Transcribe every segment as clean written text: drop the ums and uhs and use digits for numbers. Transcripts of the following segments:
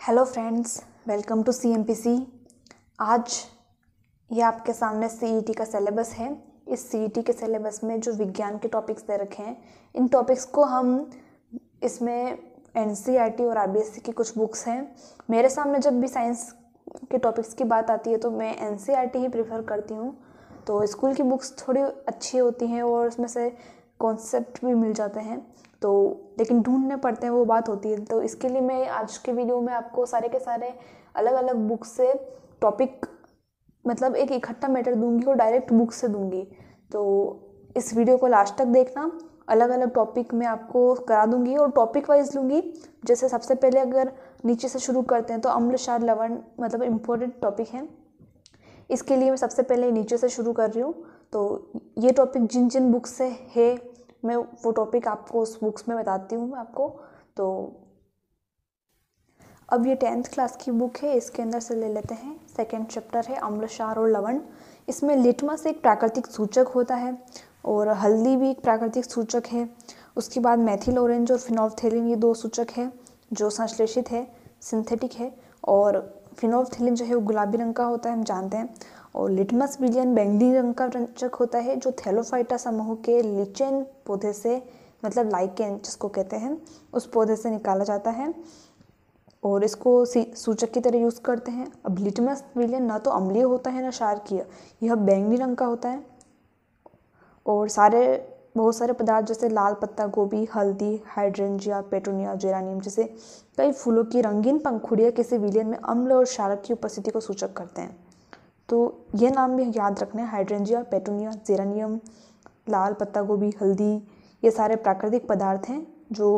Hello friends, welcome to CMPC। आज ये आपके सामने CET का सिलेबस है। इस CET के सिलेबस में जो विज्ञान के टॉपिक्स दे रखे हैं, इन टॉपिक्स को हम इसमें NCERT और IBSC की कुछ बुक्स हैं। मेरे सामने जब भी साइंस के टॉपिक्स की बात आती है तो मैं NCERT ही प्रेफर करती हूँ। तो स्कूल की बुक्स थोड़ी अच्छी होती हैं और उसमें से कॉन्सेप्ट भी मिल जाते हैं, तो लेकिन ढूंढने पड़ते हैं, वो बात होती है। तो इसके लिए मैं आज के वीडियो में आपको सारे के सारे अलग अलग बुक से टॉपिक, मतलब एक इकट्ठा मैटर दूंगी और डायरेक्ट बुक से दूंगी। तो इस वीडियो को लास्ट तक देखना। अलग अलग टॉपिक मैं आपको करा दूंगी और टॉपिक वाइज लूँगी। जैसे सबसे पहले अगर नीचे से शुरू करते हैं तो अम्ल, क्षार, लवण मतलब इम्पोर्टेंट टॉपिक हैं। इसके लिए मैं सबसे पहले नीचे से शुरू कर रही हूँ। तो ये टॉपिक जिन जिन बुक से है, मैं वो टॉपिक आपको उस बुक्स में बताती हूँ आपको। तो अब ये 10th क्लास की बुक है, इसके अंदर से ले लेते हैं। सेकंड चैप्टर है अम्ल, क्षार और लवण। इसमें लिटमस एक प्राकृतिक सूचक होता है और हल्दी भी एक प्राकृतिक सूचक है। उसके बाद मैथिल ऑरेंज और फिनोल्फथेलिन, ये दो सूचक है जो संश्लेषित है, सिंथेटिक है। और फिनोल्फथेलिन जो है वो गुलाबी रंग का होता है, हम जानते हैं। और लिटमस विलियन बैंगनी रंग का रंजक होता है जो थैलोफाइटा समूह के लिचेन पौधे से, मतलब लाइकेन जिसको कहते हैं, उस पौधे से निकाला जाता है और इसको सूचक की तरह यूज़ करते हैं। अब लिटमस विलियन ना तो अम्लीय होता है ना क्षारकीय, यह बैंगनी रंग का होता है। और बहुत सारे पदार्थ जैसे लाल पत्ता गोभी, हल्दी, हाइड्रेंजिया, पेटूनिया, जेरानियम जैसे कई फूलों की रंगीन पंखुड़ियाँ किसी विलियन में अम्ल और क्षारक की उपस्थिति को सूचक करते हैं। तो ये नाम भी याद रखने हैं, हाइड्रेंजिया, पेटूनिया, जेरानियम, लाल पत्ता गोभी, हल्दी, ये सारे प्राकृतिक पदार्थ हैं जो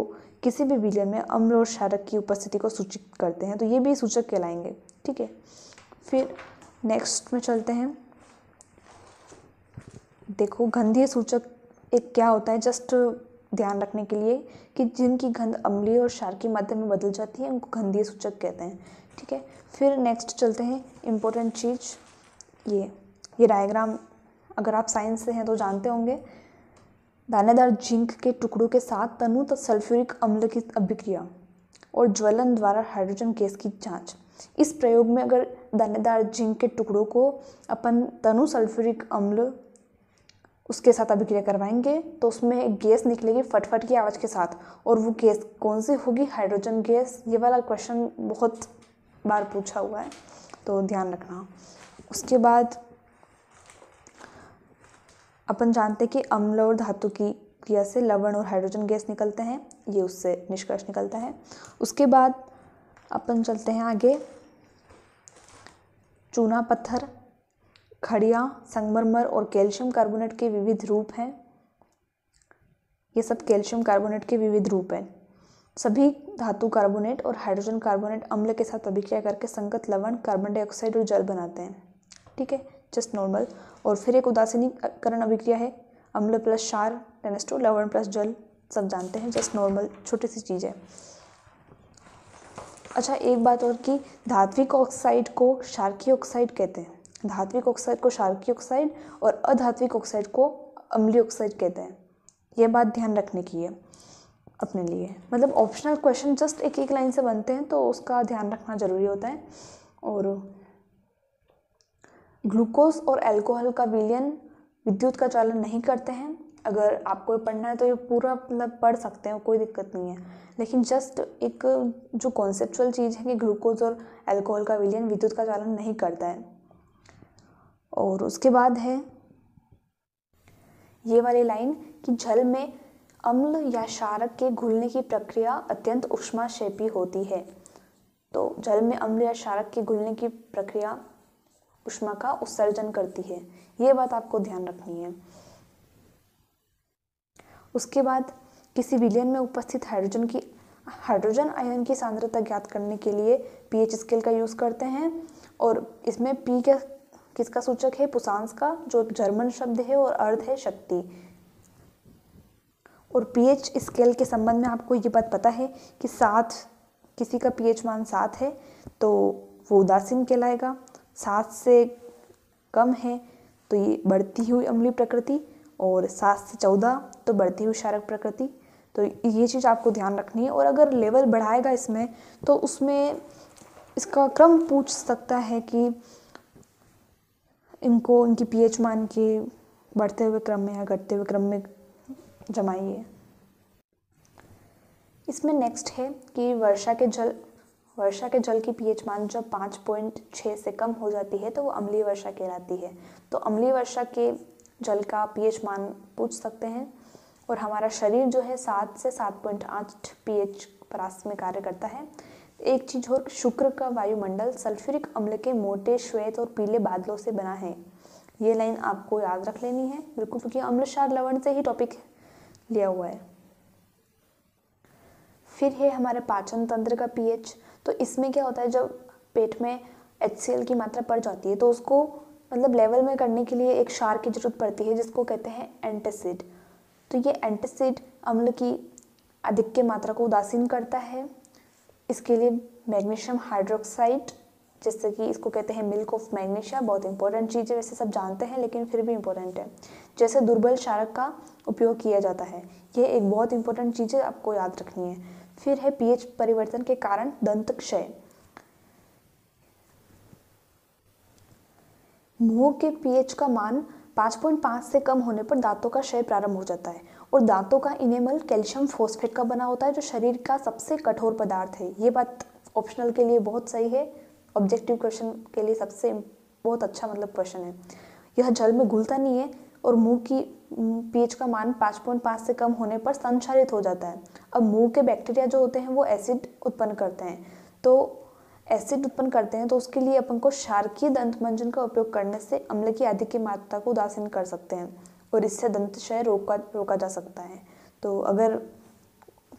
किसी भी विलयन में अम्ल और क्षारक की उपस्थिति को सूचित करते हैं। तो ये भी सूचक कहलाएंगे, ठीक है। फिर नेक्स्ट में चलते हैं। देखो, गंधीय सूचक एक क्या होता है, जस्ट ध्यान रखने के लिए कि जिनकी गंध अम्लीय और क्षारकीय माध्यम में बदल जाती है उनको गंधीय सूचक कहते हैं, ठीक है। फिर नेक्स्ट चलते हैं, इम्पोर्टेंट चीज़ ये डायग्राम अगर आप साइंस से हैं तो जानते होंगे। दानेदार जिंक के टुकड़ों के साथ तनु सल्फ्यूरिक अम्ल की अभिक्रिया और ज्वलन द्वारा हाइड्रोजन गैस की जांच। इस प्रयोग में अगर दानेदार जिंक के टुकड़ों को अपन तनु सल्फ्यूरिक अम्ल उसके साथ अभिक्रिया करवाएंगे तो उसमें एक गैस निकलेगी फटफट की आवाज़ के साथ, और वो गैस कौन सी होगी? Hydrogen gas. ये वाला क्वेश्चन बहुत बार पूछा हुआ है, तो ध्यान रखना। उसके बाद अपन जानते हैं कि अम्ल और धातु की क्रिया से लवण और हाइड्रोजन गैस निकलते हैं, ये उससे निष्कर्ष निकलता है। उसके बाद अपन चलते हैं आगे। चूना पत्थर, खड़िया, संगमरमर और कैल्शियम कार्बोनेट के विविध रूप हैं। ये सब कैल्शियम कार्बोनेट के विविध रूप हैं। सभी धातु कार्बोनेट और हाइड्रोजन कार्बोनेट अम्ल के साथ अभिक्रिया करके संगत लवण, कार्बन डाइऑक्साइड और जल बनाते हैं, ठीक है, जस्ट नॉर्मल। और फिर एक उदासीनीकरण अभिक्रिया है, अम्ल प्लस क्षार टेंड्स टू लवण प्लस जल, सब जानते हैं, जस्ट नॉर्मल छोटी सी चीज़ है। अच्छा, एक बात और कि धात्विक ऑक्साइड को क्षारकीय ऑक्साइड कहते हैं। धात्विक ऑक्साइड को क्षारकीय ऑक्साइड और अधात्विक ऑक्साइड को अम्लीय ऑक्साइड कहते हैं। ये बात ध्यान रखने की है अपने लिए, मतलब ऑप्शनल क्वेश्चन जस्ट एक एक लाइन से बनते हैं तो उसका ध्यान रखना जरूरी होता है। और ग्लूकोज और अल्कोहल का विलयन विद्युत का चालन नहीं करते हैं। अगर आपको पढ़ना है तो ये पूरा मतलब पढ़ सकते हैं, कोई दिक्कत नहीं है, लेकिन जस्ट एक जो कॉन्सेप्चुअल चीज़ है कि ग्लूकोज और अल्कोहल का विलयन विद्युत का चालन नहीं करता है। और उसके बाद है ये वाली लाइन कि जल में अम्ल या क्षारक के घुलने की प्रक्रिया अत्यंत ऊष्माक्षेपी होती है। तो जल में अम्ल या क्षारक के घुलने की प्रक्रिया ऊष्मा का उत्सर्जन करती है, ये बात आपको ध्यान रखनी है। उसके बाद किसी विलयन में उपस्थित हाइड्रोजन आयन की सांद्रता ज्ञात करने के लिए pH स्केल का यूज़ करते हैं। और इसमें P किसका सूचक है? पुसांस का, जो एक जर्मन शब्द है और अर्थ है शक्ति। और pH स्केल के संबंध में आपको ये बात पता है कि 7, किसी का pH मान 7 है तो वो उदासीन कहलाएगा, 7 से कम है तो ये बढ़ती हुई अम्लीय प्रकृति, और 7 से 14 तो बढ़ती हुई क्षारक प्रकृति। तो ये चीज़ आपको ध्यान रखनी है। और अगर लेवल बढ़ाएगा इसमें तो उसमें इसका क्रम पूछ सकता है कि इनको इनकी पीएच मान के बढ़ते हुए क्रम में या घटते हुए क्रम में जमाइए। इसमें नेक्स्ट है कि वर्षा के जल की पीएच मान जब 5.6 से कम हो जाती है तो वो अम्लीय वर्षा कहलाती है। तो अम्लीय वर्षा के जल का पीएच मान पूछ सकते हैं। और हमारा शरीर जो है 7 से 7.8 पीएच परास में कार्य करता है। एक चीज़ और, शुक्र का वायुमंडल सल्फ्यूरिक अम्ल के मोटे श्वेत और पीले बादलों से बना है। ये लाइन आपको याद रख लेनी है बिल्कुल, क्योंकि अम्लक्षार लवण से ही टॉपिक लिया हुआ है। फिर है हमारे पाचन तंत्र का पीएच। तो इसमें क्या होता है, जब पेट में HCl की मात्रा बढ़ जाती है तो उसको मतलब लेवल में करने के लिए एक क्षार की जरूरत पड़ती है जिसको कहते हैं एंटासिड। तो ये एंटासिड अम्ल की अधिक मात्रा को उदासीन करता है। इसके लिए मैग्नीशियम हाइड्रोक्साइड, जैसे कि इसको कहते हैं मिल्क ऑफ मैग्नीशिया, बहुत इंपॉर्टेंट चीज़ है, वैसे सब जानते हैं लेकिन फिर भी इंपॉर्टेंट है, जैसे दुर्बल क्षारक का उपयोग किया जाता है। ये एक बहुत इंपॉर्टेंट चीज़ है, आपको याद रखनी है। फिर है पीएच परिवर्तन के कारण दंत क्षय। मुंह के पीएच का मान 5.5 से कम होने पर दांतों का क्षय प्रारंभ हो जाता है। और दांतों का इनेमल कैल्शियम फॉस्फेट का बना होता है जो शरीर का सबसे कठोर पदार्थ है। ये बात ऑप्शनल के लिए बहुत सही है, ऑब्जेक्टिव क्वेश्चन के लिए सबसे बहुत अच्छा मतलब क्वेश्चन है। यह जल में घुलता नहीं है और मुंह की पीएच का मान 5.5 से कम होने पर संक्षारित हो जाता है। अब मुंह के बैक्टीरिया जो होते हैं वो एसिड उत्पन्न करते हैं। तो एसिड उत्पन्न करते हैं तो उसके लिए अपन को क्षारकीय दंत मंजन का उपयोग करने से अम्ल की अधिक की मात्रा को उदासीन कर सकते हैं और इससे दंतक्षय रोका जा सकता है। तो अगर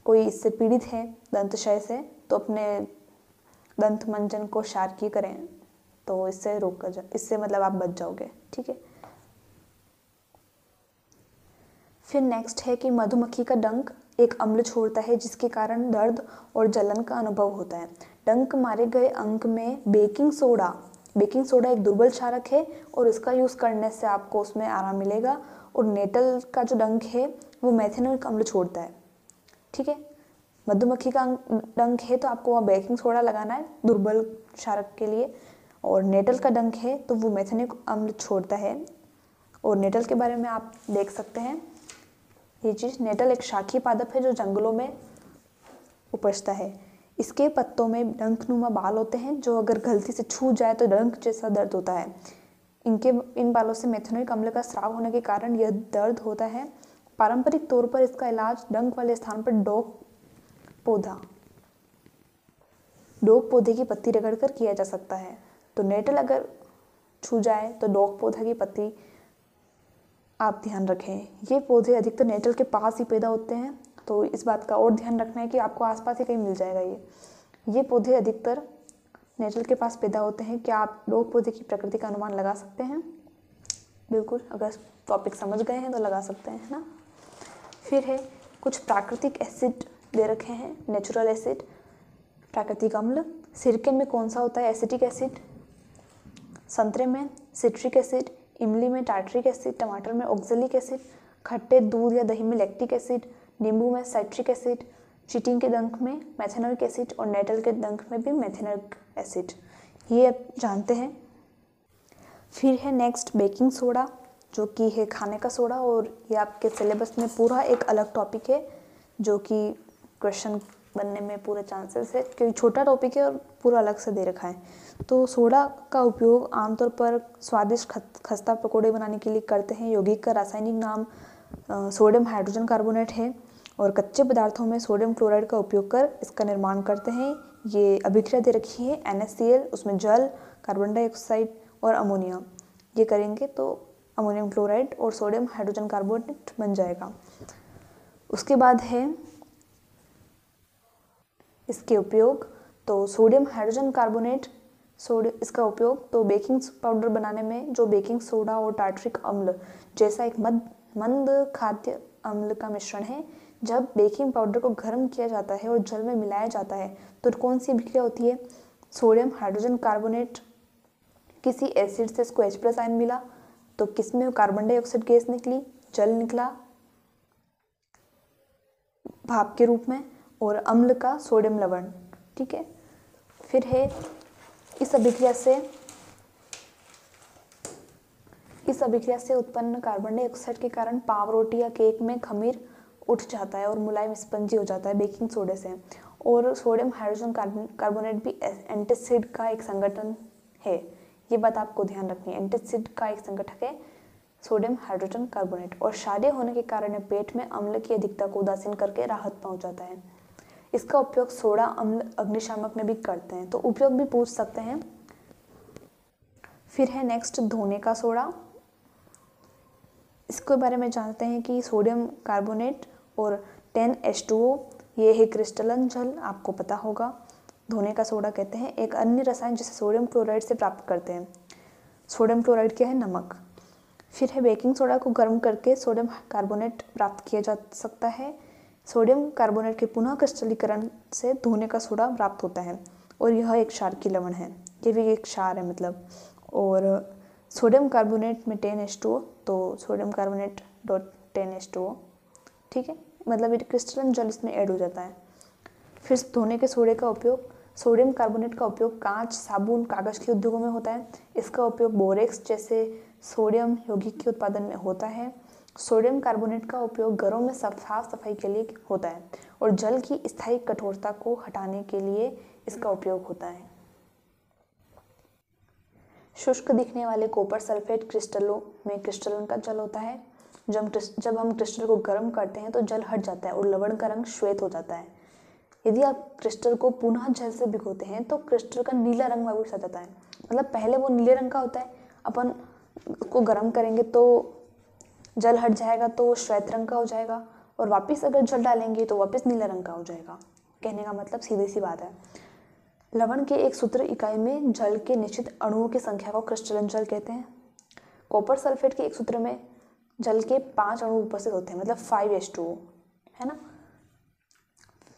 कोई इससे पीड़ित है दंतक्षय से तो अपने दंत मंजन को क्षारकीय करें, तो इससे मतलब आप बच जाओगे। ठीक है। फिर नेक्स्ट है कि मधुमक्खी का डंक एक अम्ल छोड़ता है जिसके कारण दर्द और जलन का अनुभव होता है। डंक मारे गए अंक में बेकिंग सोडा एक दुर्बल क्षारक है और इसका यूज़ करने से आपको उसमें आराम मिलेगा। और नेटल का जो डंक है वो मेथेनोइक अम्ल छोड़ता है। ठीक है, मधुमक्खी का डंक है तो आपको वहाँ बेकिंग सोडा लगाना है दुर्बल क्षारक के लिए। और नेटल का डंक है तो वो मेथेनोइक अम्ल छोड़ता है। और नेटल के बारे में आप देख सकते हैं ये चीज़। नेटल एक शाखीय पादप है जो जंगलों में उपजता है। इसके पत्तों में डंकनुमा बाल होते हैं जो अगर गलती से छू जाए तो डंक जैसा दर्द होता है। इन बालों से मेथेनोइक अम्ल का स्राव होने के कारण यह दर्द होता है। पारंपरिक तौर पर इसका इलाज डंक वाले स्थान पर डोक पौधे की पत्ती रगड़कर किया जा सकता है। तो नेटल अगर छू जाए तो डोक पौधा की पत्ती आप ध्यान रखें। ये पौधे अधिकतर नेटल के पास ही पैदा होते हैं, तो इस बात का और ध्यान रखना है कि आपको आसपास ही कहीं मिल जाएगा। ये पौधे अधिकतर नेटल के पास पैदा होते हैं। क्या आप डोक पौधे की प्रकृति का अनुमान लगा सकते हैं? बिल्कुल, अगर टॉपिक समझ गए हैं तो लगा सकते हैं, है ना। फिर है कुछ प्राकृतिक एसिड दे रखे हैं, नेचुरल एसिड, प्राकृतिक अम्ल। सिरके में कौन सा होता है? Acetic acid. संतरे में सिट्रिक एसिड, इमली में टार्ट्रिक एसिड, टमाटर में ऑक्जेलिक एसिड, खट्टे दूध या दही में लैक्टिक एसिड, नींबू में साइट्रिक एसिड, चीटिंग के डंक में मेथेनोइक एसिड और नेटल के डंक में भी मेथेनोइक एसिड। ये आप जानते हैं। फिर है नेक्स्ट बेकिंग सोडा, जो कि है खाने का सोडा। और ये आपके सिलेबस में पूरा एक अलग टॉपिक है जो कि क्वेश्चन बनने में पूरे चांसेस है, क्योंकि छोटा टॉपिक है और पूरा अलग से दे रखा है। तो सोडा का उपयोग आमतौर पर स्वादिष्ट खस्ता पकौड़े बनाने के लिए करते हैं। यौगिक का रासायनिक नाम सोडियम हाइड्रोजन कार्बोनेट है और कच्चे पदार्थों में सोडियम क्लोराइड का उपयोग कर इसका निर्माण करते हैं। ये अभिक्रिया दे रखी है NaCl, उसमें जल, कार्बन डाइऑक्साइड और अमोनिया। ये करेंगे तो अमोनियम क्लोराइड और सोडियम हाइड्रोजन कार्बोनेट बन जाएगा। उसके बाद है इसके उपयोग, तो सोडियम हाइड्रोजन कार्बोनेट इसका उपयोग तो बेकिंग पाउडर बनाने में जो बेकिंग सोडा और टार्ट्रिक अम्ल जैसा एक मंद खाद्य अम्ल का मिश्रण है। जब बेकिंग पाउडर को गर्म किया जाता है और जल में मिलाया जाता है तो कौन सी अभिक्रिया होती है? सोडियम हाइड्रोजन कार्बोनेट किसी एसिड से इसको H+ आयन मिला तो किसमें कार्बन डाइऑक्साइड गैस निकली, जल निकला। भाप के रूप में, और अम्ल का सोडियम लवण। ठीक है, फिर है इस अभिक्रिया से उत्पन्न कार्बन डाइऑक्साइड के कारण पाव रोटी या केक में खमीर उठ जाता है और मुलायम स्पंजी हो जाता है बेकिंग सोडे से। और सोडियम हाइड्रोजन कार्बोनेट भी एंटासिड का एक संगठन है, ये बात आपको ध्यान रखनी है। एंटासिड का एक संगठक है सोडियम हाइड्रोजन कार्बोनेट, और क्षारीय होने के कारण पेट में अम्ल की अधिकता को उदासीन करके राहत पहुंचाता है। इसका उपयोग सोडा अम्ल अग्निशामक में भी करते हैं, तो उपयोग भी पूछ सकते हैं। फिर है नेक्स्ट धोने का सोडा। इसके बारे में जानते हैं कि सोडियम कार्बोनेट और 10H2O ये है क्रिस्टलन जल, आपको पता होगा। धोने का सोडा कहते हैं। एक अन्य रसायन जिसे सोडियम क्लोराइड से प्राप्त करते हैं। सोडियम क्लोराइड क्या है? नमक। फिर है बेकिंग सोडा को गर्म करके सोडियम कार्बोनेट प्राप्त किया जा सकता है। सोडियम कार्बोनेट के पुनः क्रिस्टलीकरण से धोने का सोडा प्राप्त होता है, और यह एक क्षारकीय लवण है, ये भी एक क्षार है मतलब। और सोडियम कार्बोनेट में 10H2O, तो सोडियम कार्बोनेट डॉट 10H2O, ठीक है, मतलब ये क्रिस्टलन जल इसमें ऐड हो जाता है। फिर धोने के सोडे का उपयोग, सोडियम कार्बोनेट का उपयोग कांच, साबुन, कागज के उद्योगों में होता है। इसका उपयोग बोरेक्स जैसे सोडियम यौगिक के उत्पादन में होता है। सोडियम कार्बोनेट का उपयोग घरों में साफ सफाई के लिए होता है, और जल की स्थायी कठोरता को हटाने के लिए इसका उपयोग होता है। शुष्क दिखने वाले कॉपर सल्फेट क्रिस्टलों में क्रिस्टलन का जल होता है। जब हम क्रिस्टल को गर्म करते हैं तो जल हट जाता है और लवण का रंग श्वेत हो जाता है। यदि आप क्रिस्टल को पुनः जल से भिगोते हैं तो क्रिस्टल का नीला रंग वापस आ जाता है। मतलब पहले वो नीले रंग का होता है, अपन उसको गर्म करेंगे तो जल हट जाएगा तो श्वेत रंग का हो जाएगा, और वापस अगर जल डालेंगे तो वापस नीला रंग का हो जाएगा। कहने का मतलब सीधी सी बात है। लवण के एक सूत्र इकाई में जल के निश्चित अणुओं की संख्या को क्रिस्टलन जल कहते हैं। कॉपर सल्फेट के एक सूत्र में जल के 5 अणु उपस्थित होते हैं, मतलब 5H2O, है ना।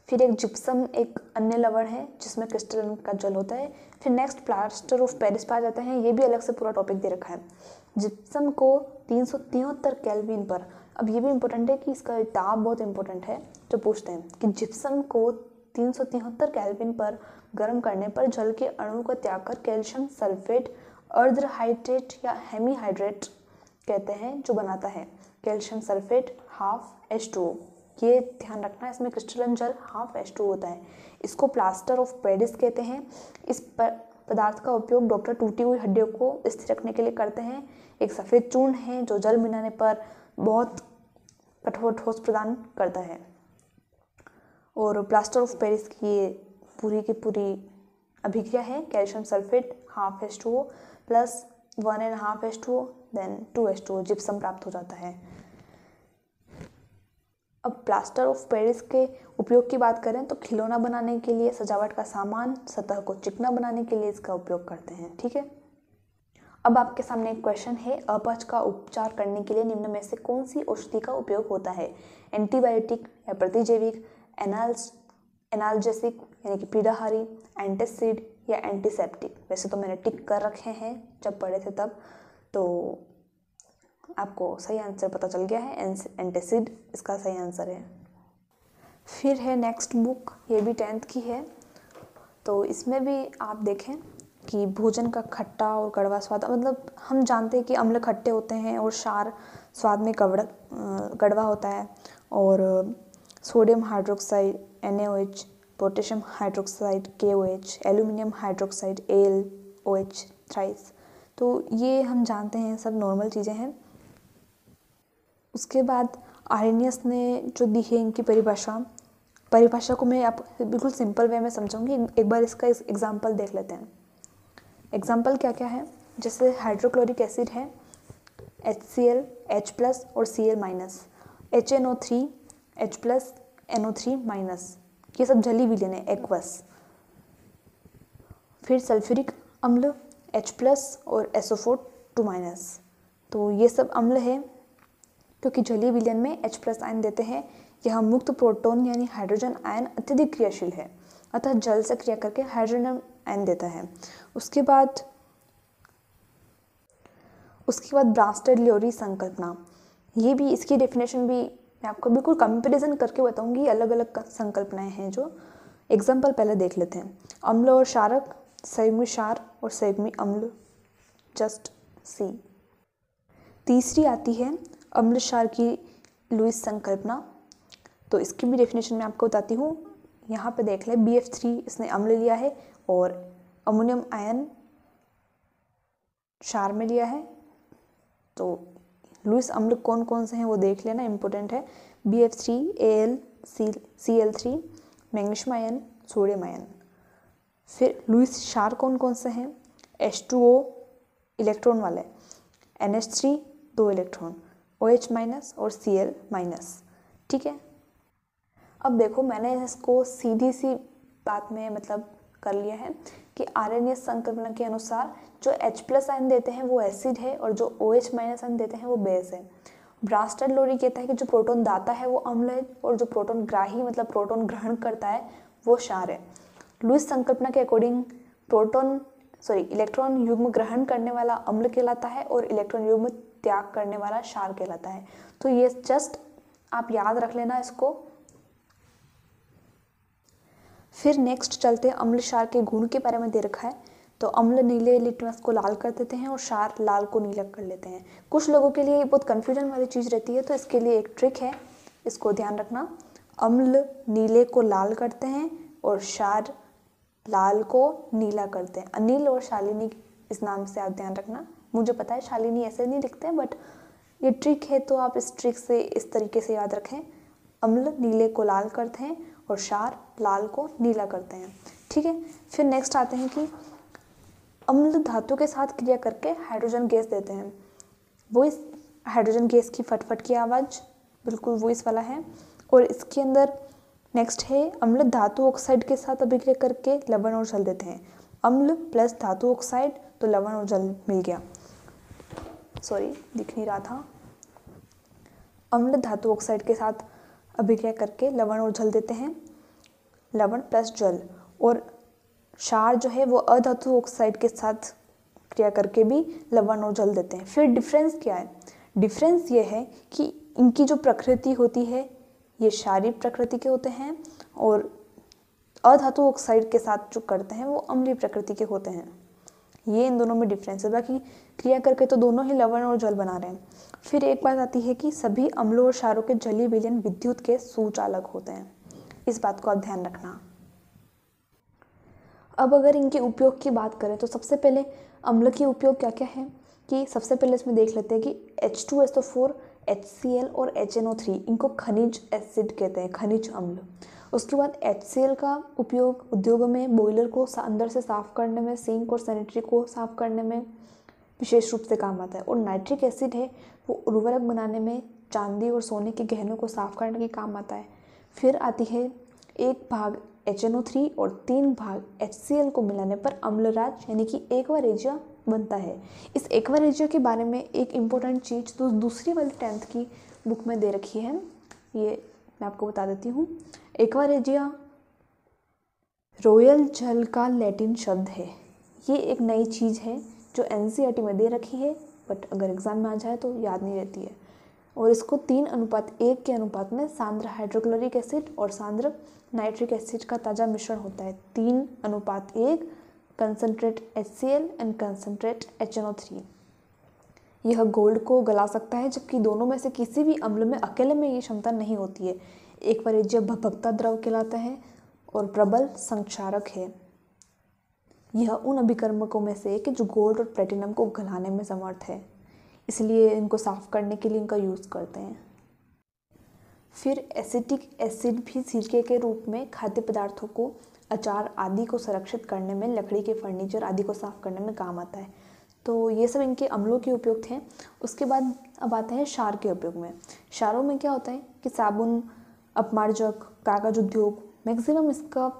फिर एक जिप्सम एक अन्य लवण है जिसमें क्रिस्टलन का जल होता है। फिर नेक्स्ट प्लास्टर ऑफ पेरिस पाए जाते हैं, ये भी अलग से पूरा टॉपिक दे रखा है। जिप्सम को 373 केल्विन पर, अब ये भी इंपॉर्टेंट है कि इसका ताप बहुत इंपॉर्टेंट है, जो पूछते हैं कि जिप्सम को 373 केल्विन पर गर्म करने पर जल के अणु का त्याग कर कैल्शियम सल्फेट अर्धहाइड्रेट या हेमीहाइड्रेट कहते हैं जो बनाता है कैल्शियम सल्फेट ½ H2O। ये ध्यान रखना है, इसमें क्रिस्टलन जल ½ H2O होता है। इसको प्लास्टर ऑफ पेरिस कहते हैं। इस पदार्थ का उपयोग डॉक्टर टूटी हुई हड्डियों को स्थिर रखने के लिए करते हैं। एक सफ़ेद चूर्ण है जो जल मिलाने पर बहुत कठोर ठोस प्रदान करता है। और प्लास्टर ऑफ पेरिस की ये पूरी की पूरी अभिक्रिया है। Calcium sulphate ½ H2O plus 1½ H2O then 2H2O gypsum प्राप्त हो जाता है। अब प्लास्टर ऑफ पेरिस के उपयोग की बात करें तो खिलौना बनाने के लिए, सजावट का सामान, सतह को चिकना बनाने के लिए इसका उपयोग करते हैं। ठीक है, अब आपके सामने एक क्वेश्चन है, अपच का उपचार करने के लिए निम्न में से कौन सी औषधि का उपयोग होता है? एंटीबायोटिक या प्रतिजैविक, एनाल्जेसिक यानी कि पीड़ाहारी, एंटासिड या एंटीसेप्टिक। वैसे तो मैंने टिक कर रखे हैं जब पढ़े थे तब, तो आपको सही आंसर पता चल गया है, एंटासिड इसका सही आंसर है। फिर है नेक्स्ट बुक, ये भी 10th की है, तो इसमें भी आप देखें कि भोजन का खट्टा और कड़वा स्वाद, मतलब हम जानते हैं कि अम्ल खट्टे होते हैं और क्षार स्वाद में कड़वा होता है। और sodium hydroxide NaOH, potassium hydroxide KOH, aluminium hydroxide AlOH thrice, तो ये हम जानते हैं, सब नॉर्मल चीज़ें हैं। उसके बाद आर्हेनियस ने जो दी है इनकी परिभाषा को मैं आप बिल्कुल सिंपल वे में समझाऊंगी। एक बार इसका एग्जाम्पल देख लेते हैं। एग्जाम्पल क्या क्या है, जैसे हाइड्रोक्लोरिक एसिड है HCl H+ और Cl-, HNO3 H+, NO3-, ये सब जली विलयन है, एक्वस। फिर सल्फ्यूरिक अम्ल H+ और SO4 2-, तो ये सब अम्ल है क्योंकि जलीय विलयन में H+ आयन देते हैं। यह मुक्त प्रोटॉन यानी हाइड्रोजन आयन अत्यधिक क्रियाशील है, अतः जल से क्रिया करके हाइड्रोजन आयन देता है। उसके बाद ब्रास्टेड-लियोरी संकल्पना, ये भी, इसकी डेफिनेशन भी मैं आपको बिल्कुल कंपैरिजन करके बताऊंगी, अलग अलग संकल्पनाएं हैं जो। एग्जाम्पल पहले देख लेते हैं। अम्ल और क्षारक, संयुग्मी क्षार और संयुग्मी अम्ल, जस्ट सी। तीसरी आती है अम्ल क्षार की लुईस संकल्पना। तो इसकी भी डेफिनेशन मैं आपको बताती हूँ। यहाँ पे देख लें, BF3 इसने अम्ल लिया है और अमोनियम आयन क्षार में लिया है। तो लुईस अम्ल कौन कौन से हैं वो देख लेना, इम्पोर्टेंट है। BF3, Al, Cl3, magnesium ion, sodium ion. फिर लुईस क्षार कौन कौन से हैं? H2O इलेक्ट्रॉन वाले, NH3 2 इलेक्ट्रॉन, OH माइनस और Cl माइनस। ठीक है, अब देखो मैंने इसको सीधी सी बात में मतलब कर लिया है कि आरएनएस संकल्पना के अनुसार जो H+ आयन देते हैं वो एसिड है और जो OH माइनस आयन देते हैं वो बेस है। ब्रास्टर लोरी कहता है कि जो प्रोटॉन दाता है वो अम्ल है और जो प्रोटॉन ग्राही मतलब प्रोटॉन ग्रहण करता है वो क्षार है। लुईस संकल्पना के अकॉर्डिंग इलेक्ट्रॉन युग्म ग्रहण करने वाला अम्ल कहलाता है और इलेक्ट्रॉन युग्म त्याग करने वाला क्षार कहलाता है। तो ये जस्ट आप याद रख लेना इसको। फिर नेक्स्ट चलते हैं, अम्ल क्षार के गुण के बारे में दे रखा है। तो अम्ल नीले लिटमस को लाल कर देते हैं और क्षार लाल को नीला कर लेते हैं। कुछ लोगों के लिए बहुत कन्फ्यूजन वाली चीज़ रहती है, तो इसके लिए एक ट्रिक है, इसको ध्यान रखना। अम्ल नीले को लाल करते हैं और क्षार लाल को नीला करते हैं। अनिल और शालिनी इस नाम से आप ध्यान रखना। मुझे पता है शालिनी ऐसे नहीं लिखते हैं, बट ये ट्रिक है तो आप इस ट्रिक से इस तरीके से याद रखें। अम्ल नीले को लाल करते हैं और क्षार लाल को नीला करते हैं। ठीक है, फिर नेक्स्ट आते हैं कि अम्ल धातु के साथ क्रिया करके हाइड्रोजन गैस देते हैं। वो इस हाइड्रोजन गैस की फटफट की आवाज़ बिल्कुल वो इस वाला है। और इसके अंदर नेक्स्ट है अम्ल धातु ऑक्साइड के साथ अभिक्रिया करके लवण और जल देते हैं। अम्ल प्लस धातु ऑक्साइड तो लवण और जल मिल गया। सॉरी, दिख नहीं रहा था। अम्ल धातु ऑक्साइड के साथ अभिक्रिया करके लवण और जल देते हैं, लवण प्लस जल। और क्षार जो है वो अधातु ऑक्साइड के साथ क्रिया करके भी लवण और जल देते हैं। फिर डिफरेंस क्या है? डिफरेंस ये है कि इनकी जो प्रकृति होती है ये क्षारीय प्रकृति के होते हैं और अधातु ऑक्साइड के साथ जो करते हैं वो अम्लीय प्रकृति के होते हैं। ये इन दोनों में डिफरेंस है, बाकी क्रिया करके तो दोनों ही लवण और जल बना रहे हैं। फिर एक बात आती है कि सभी अम्लों और क्षारों के जलीय विलयन विद्युत के सुचालक होते हैं। इस बात को आप ध्यान रखना। अब अगर इनके उपयोग की बात करें तो सबसे पहले अम्ल के उपयोग क्या क्या है कि सबसे पहले इसमें देख लेते हैं कि H2SO4, HCl और HNO3 इनको खनिज एसिड कहते हैं, खनिज अम्ल। उसके बाद HCl का उपयोग उद्योगों में बॉयलर को अंदर से साफ करने में, सिंक और सैनिटरी को साफ करने में विशेष रूप से काम आता है। और नाइट्रिक एसिड है वो उर्वरक बनाने में, चांदी और सोने के गहनों को साफ करने के काम आता है। फिर आती है 1 भाग HNO3 और 3 भाग HCl को मिलाने पर अम्लराज यानी कि एक्वा रेजिया बनता है। इस एक्वा रेजिया के बारे में एक इम्पोर्टेंट चीज़ तो दूसरी वाली 10th की बुक में दे रखी है, ये मैं आपको बता देती हूँ। एक्वा रेजिया रॉयल जल का लैटिन शब्द है। ये एक नई चीज़ है जो NCERT में दे रखी है, बट अगर एग्जाम में आ जाए तो याद नहीं रहती है। और इसको 3:1 के अनुपात में सांद्र हाइड्रोक्लोरिक एसिड और सांद्र नाइट्रिक एसिड का ताज़ा मिश्रण होता है। 3:1 concentrate HCl and concentrate HNO3। यह गोल्ड को गला सकता है, जबकि दोनों में से किसी भी अम्ल में अकेले में ये क्षमता नहीं होती है। एक परिज्य भभकता द्रव कहलाता है और प्रबल संक्षारक है। यह उन अभिकर्मकों में से एक है जो गोल्ड और प्लेटिनम को गलाने में समर्थ है, इसलिए इनको साफ करने के लिए इनका यूज़ करते हैं। फिर एसिटिक एसिड भी सिरके के रूप में खाद्य पदार्थों को, अचार आदि को संरक्षित करने में, लकड़ी के फर्नीचर आदि को साफ करने में काम आता है। तो ये सब इनके अम्लों के उपयोग थे। उसके बाद अब आते हैं क्षार के उपयोग में। क्षारों में क्या होता है कि साबुन, अपमार्जक, कागज उद्योग, मैक्सिमम इसका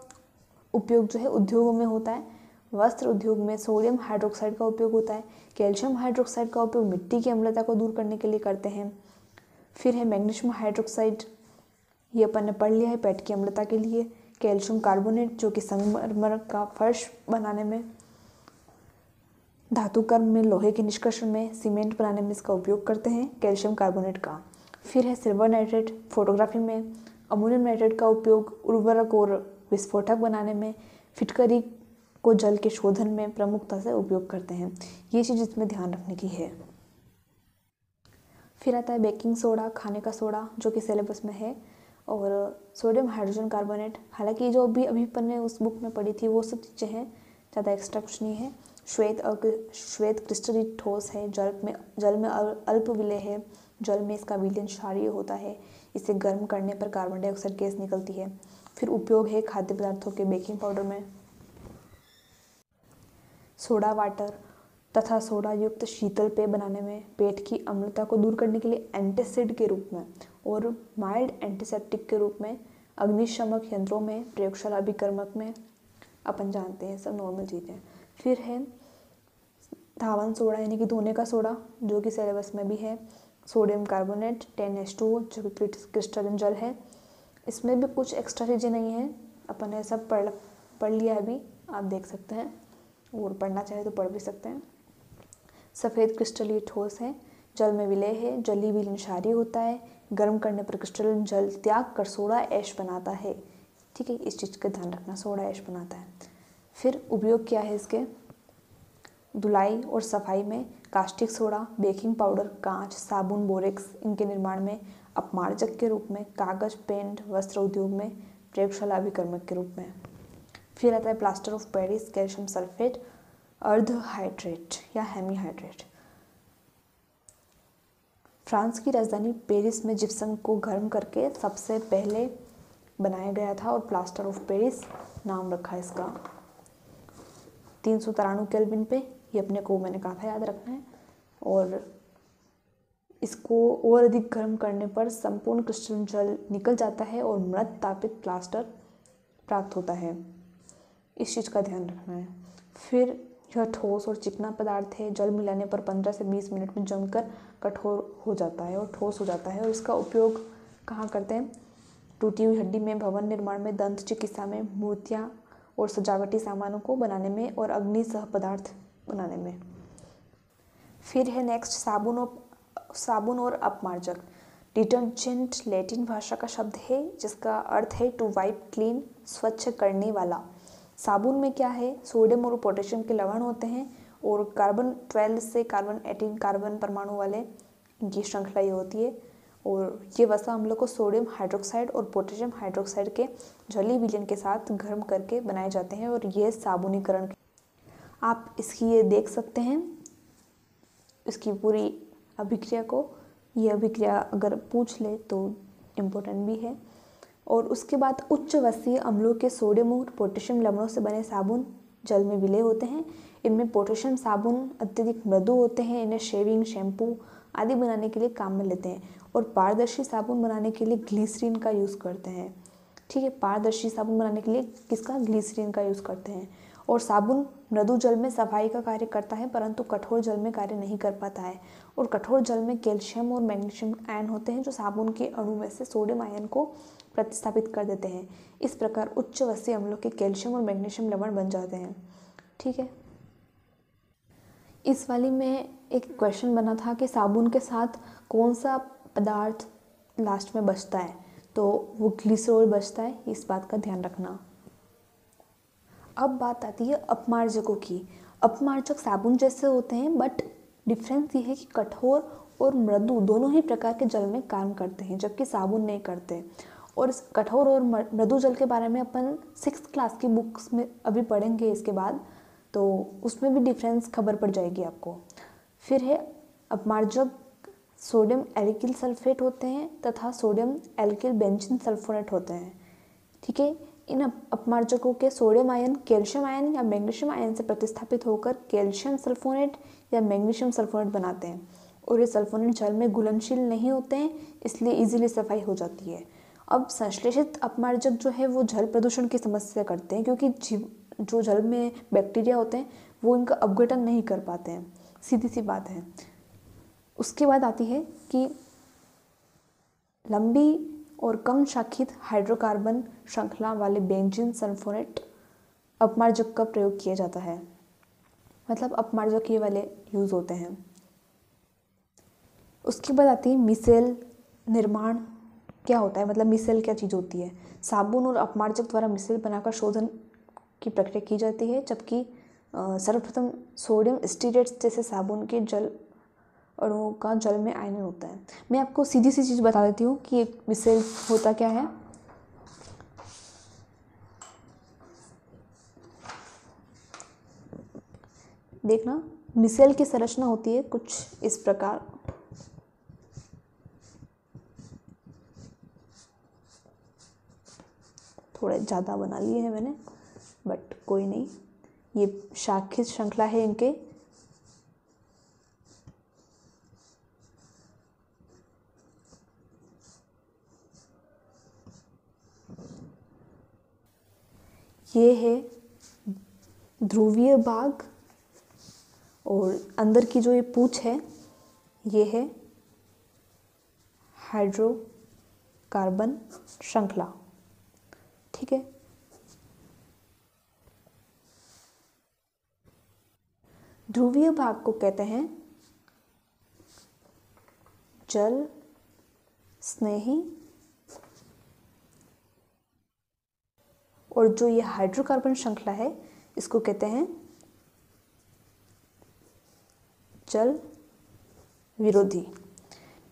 उपयोग जो है उद्योगों में होता है। वस्त्र उद्योग में सोडियम हाइड्रोक्साइड का उपयोग होता है। कैल्शियम हाइड्रोक्साइड का उपयोग मिट्टी की अम्लता को दूर करने के लिए करते हैं। फिर है मैग्नीशियम हाइड्रोक्साइड, ये अपन ने पढ़ लिया है पेट की अम्लता के लिए। कैल्शियम कार्बोनेट जो कि संगमरमर का फर्श बनाने में, धातु कर्म में, लोहे के निष्कर्षण में, सीमेंट बनाने में इसका उपयोग करते हैं कैल्शियम कार्बोनेट का। फिर है सिल्वर नाइट्रेट। फोटोग्राफी में अमोनियम नाइट्रेट का उपयोग उर्वरक और विस्फोटक बनाने में, फिटकरी को जल के शोधन में प्रमुखता से उपयोग करते हैं। ये चीज़ इसमें ध्यान रखने की है। फिर आता है बेकिंग सोडा, खाने का सोडा, जो कि सिलेबस में है, और सोडियम हाइड्रोजन कार्बोनेट। हालांकि जो भी अभी अपन ने उस बुक में पढ़ी थी वो सब चीज़ें हैं, ज़्यादा एक्स्ट्रा कुछ नहीं है। श्वेत क्रिस्टलीय ठोस है, जल में अल्प विलेय है, जल में इसका विलयन क्षारीय होता है, इसे गर्म करने पर कार्बन डाइऑक्साइड गैस निकलती है। फिर उपयोग है खाद्य पदार्थों के बेकिंग पाउडर में। सोडा वाटर तथा सोडा युक्त शीतल पेय बनाने में, पेट की अम्लता को दूर करने के लिए एंटासिड के रूप में और माइल्ड एंटीसेप्टिक के रूप में, अग्निशमक यंत्रों में, प्रयोगशाला अभिकर्मक में, अपन जानते हैं सब नॉर्मल चीज़ें। फिर है धावन सोडा यानी कि धोने का सोडा, जो कि सिलेबस में भी है। सोडियम कार्बोनेट 10H2O, जो कि क्रिस्टलन जल है। इसमें भी कुछ एक्स्ट्रा चीज़ें नहीं हैं, अपन ने सब पढ़ लिया है अभी, आप देख सकते हैं, और पढ़ना चाहे तो पढ़ भी सकते हैं। सफ़ेद क्रिस्टलीय ठोस है, जल में विलय है, जलीय विलयन क्षारीय होता है, गर्म करने पर क्रिस्टलन जल त्याग कर सोडा ऐश बनाता है। ठीक है, इस चीज़ का ध्यान रखना, सोडा ऐश बनाता है। फिर उपयोग क्या है इसके, धुलाई और सफाई में कास्टिक सोडा, बेकिंग पाउडर, कांच, साबुन, बोरेक्स, इनके निर्माण में, अपमार्जक के रूप में, कागज, पेंट, वस्त्र उद्योग में, प्रयोगशाला अभिकर्मक के रूप में। फिर आता है plaster of Paris, calcium sulphate, अर्ध हाइड्रेट या हेमीहाइड्रेट। फ्रांस की राजधानी पेरिस में जिप्सम को गर्म करके सबसे पहले बनाया गया था और प्लास्टर ऑफ पेरिस नाम रखा है इसका। 393 केल्विन पे, ये अपने को मैंने कहा था याद रखना है। और इसको और अधिक गर्म करने पर संपूर्ण क्रिस्टलन जल निकल जाता है और मृत तापित प्लास्टर प्राप्त होता है। इस चीज़ का ध्यान रखना है। फिर यह ठोस और चिकना पदार्थ है, जल मिलाने पर 15 से 20 मिनट में जमकर कठोर हो जाता है और ठोस हो जाता है। और इसका उपयोग कहाँ करते हैं, टूटी हुई हड्डी में, भवन निर्माण में, दंत चिकित्सा में, मूर्तियाँ और सजावटी सामानों को बनाने में और अग्नि सह पदार्थ बनाने में। फिर है नेक्स्ट साबुन और अपमार्जक। डिटर्जेंट लैटिन भाषा का शब्द है जिसका अर्थ है टू वाइप, क्लीन, स्वच्छ करने वाला। साबुन में क्या है, सोडियम और पोटेशियम के लवण होते हैं और कार्बन 12 से कार्बन 18 कार्बन परमाणु वाले इनकी श्रृंखला ये होती है। और ये वसा अम्लों को सोडियम हाइड्रोक्साइड और पोटेशियम हाइड्रोक्साइड के जलीय विलयन के साथ गर्म करके बनाए जाते हैं और ये साबुनीकरण। आप इसकी ये देख सकते हैं इसकी पूरी अभिक्रिया को, ये अभिक्रिया अगर पूछ ले तो इम्पोर्टेंट भी है। और उसके बाद उच्च वसीय अम्लों के सोडियम और पोटेशियम लवणों से बने साबुन जल में विलय होते हैं। इनमें पोटेशियम साबुन अत्यधिक मृदु होते हैं, इन्हें शेविंग, शैम्पू आदि बनाने के लिए काम में लेते हैं। और पारदर्शी साबुन बनाने के लिए ग्लिसरीन का यूज़ करते हैं। ठीक है, पारदर्शी साबुन बनाने के लिए किसका, ग्लिसरीन का यूज़ करते हैं। और साबुन मृदु जल में सफाई का कार्य करता है परंतु कठोर जल में कार्य नहीं कर पाता है। और कठोर जल में कैल्शियम और मैग्नीशियम आयन होते हैं जो साबुन के अणु में से सोडियम आयन को प्रतिस्थापित कर देते हैं। इस प्रकार उच्च वसीय अम्लों के कैल्शियम और मैग्नीशियम लवण बन जाते हैं। ठीक है, इस वाली में एक क्वेश्चन बना था कि साबुन के साथ कौन सा पदार्थ लास्ट में बचता है, तो वो ग्लिसरॉल बचता है, इस बात का ध्यान रखना। अब बात आती है अपमार्जकों की। अपमार्जक साबुन जैसे होते हैं बट डिफरेंस ये है कि कठोर और मृदु दोनों ही प्रकार के जल में काम करते हैं जबकि साबुन नहीं करते। और इस कठोर और मृदु जल के बारे में अपन 6th क्लास की बुक्स में अभी पढ़ेंगे इसके बाद, तो उसमें भी डिफरेंस खबर पड़ जाएगी आपको। फिर है अपमार्जक सोडियम एल्किल सल्फेट होते हैं तथा सोडियम एल्किल बेंजीन सल्फोनेट होते हैं। ठीक है, इन अपमार्जकों के सोडियम आयन कैल्शियम आयन या मैग्नीशियम आयन से प्रतिस्थापित होकर कैल्शियम सल्फोनेट या मैग्नीशियम सल्फोनेट बनाते हैं। और ये सल्फोनेट जल में घुलनशील नहीं होते हैं, इसलिए इजीली सफाई हो जाती है। अब संश्लेषित अपमार्जक जो है वो जल प्रदूषण की समस्या करते हैं क्योंकि जो जल में बैक्टीरिया होते हैं वो इनका अपघटन नहीं कर पाते हैं, सीधी सी बात है। उसके बाद आती है कि लंबी और कम शाखित हाइड्रोकार्बन श्रृंखला वाले बेंजीन सल्फोनेट अपमार्जक का प्रयोग किया जाता है। मतलब अपमार्जक ये वाले यूज़ होते हैं। उसके बाद आती है मिसेल, निर्माण क्या होता है, मतलब मिसेल क्या चीज़ होती है। साबुन और अपमार्जक द्वारा मिसेल बनाकर शोधन की प्रक्रिया की जाती है, जबकि सर्वप्रथम सोडियम स्टीरेट्स जैसे साबुन के जल अणुओं का जल में आयनन होता है। मैं आपको सीधी सी चीज़ बता देती हूँ कि एक मिसेल होता क्या है। देखना, मिसेल की संरचना होती है कुछ इस प्रकार। थोड़े ज़्यादा बना लिए हैं मैंने, बट कोई नहीं। ये शाखित श्रृंखला है इनके। ये है ध्रुवीय भाग और अंदर की जो ये पूंछ है ये है हाइड्रोकार्बन श्रृंखला। ठीक है। ध्रुवीय भाग को कहते हैं जल स्नेही, और जो ये हाइड्रोकार्बन श्रृंखला है इसको कहते हैं जल विरोधी।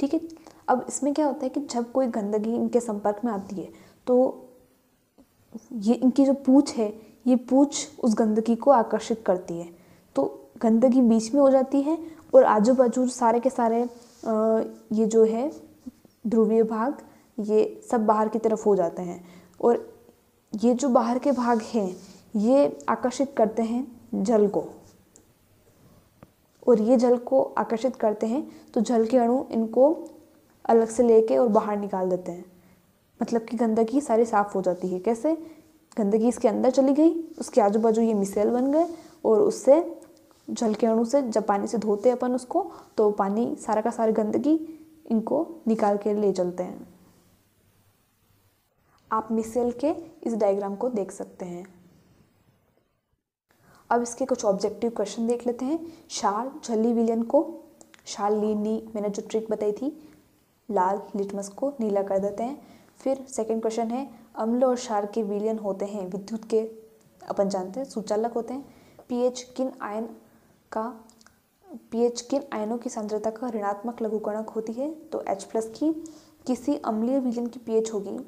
ठीक है। अब इसमें क्या होता है कि जब कोई गंदगी इनके संपर्क में आती है तो ये इनकी जो पूंछ है, ये पूंछ उस गंदगी को आकर्षित करती है, तो गंदगी बीच में हो जाती है और आजू बाजू सारे के सारे ये जो है ध्रुवीय भाग ये सब बाहर की तरफ हो जाते हैं, और ये जो बाहर के भाग हैं ये आकर्षित करते हैं जल को, और ये जल को आकर्षित करते हैं तो जल के अणु इनको अलग से लेके और बाहर निकाल देते हैं। मतलब कि गंदगी सारी साफ हो जाती है। कैसे? गंदगी इसके अंदर चली गई, उसके आजू बाजू ये मिसेल बन गए, और उससे जल के अणु से जब पानी से धोते अपन उसको, तो पानी सारा का सारी गंदगी इनको निकाल के ले चलते हैं। आप मिसेल के इस डायग्राम को देख सकते हैं। अब इसके कुछ ऑब्जेक्टिव क्वेश्चन देख लेते हैं। क्षार झिल्ली विलयन को क्षार नी मैंने जो ट्रिक बताई थी, लाल लिटमस को नीला कर देते हैं। फिर सेकंड क्वेश्चन है, अम्ल और क्षार के विलयन होते हैं विद्युत के, अपन जानते हैं, सुचालक होते हैं। पीएच किन आयनों की सांद्रता का ऋणात्मक लघुगणक होती है? तो H+ की। किसी अम्लीय विलयन की पीएच होगी,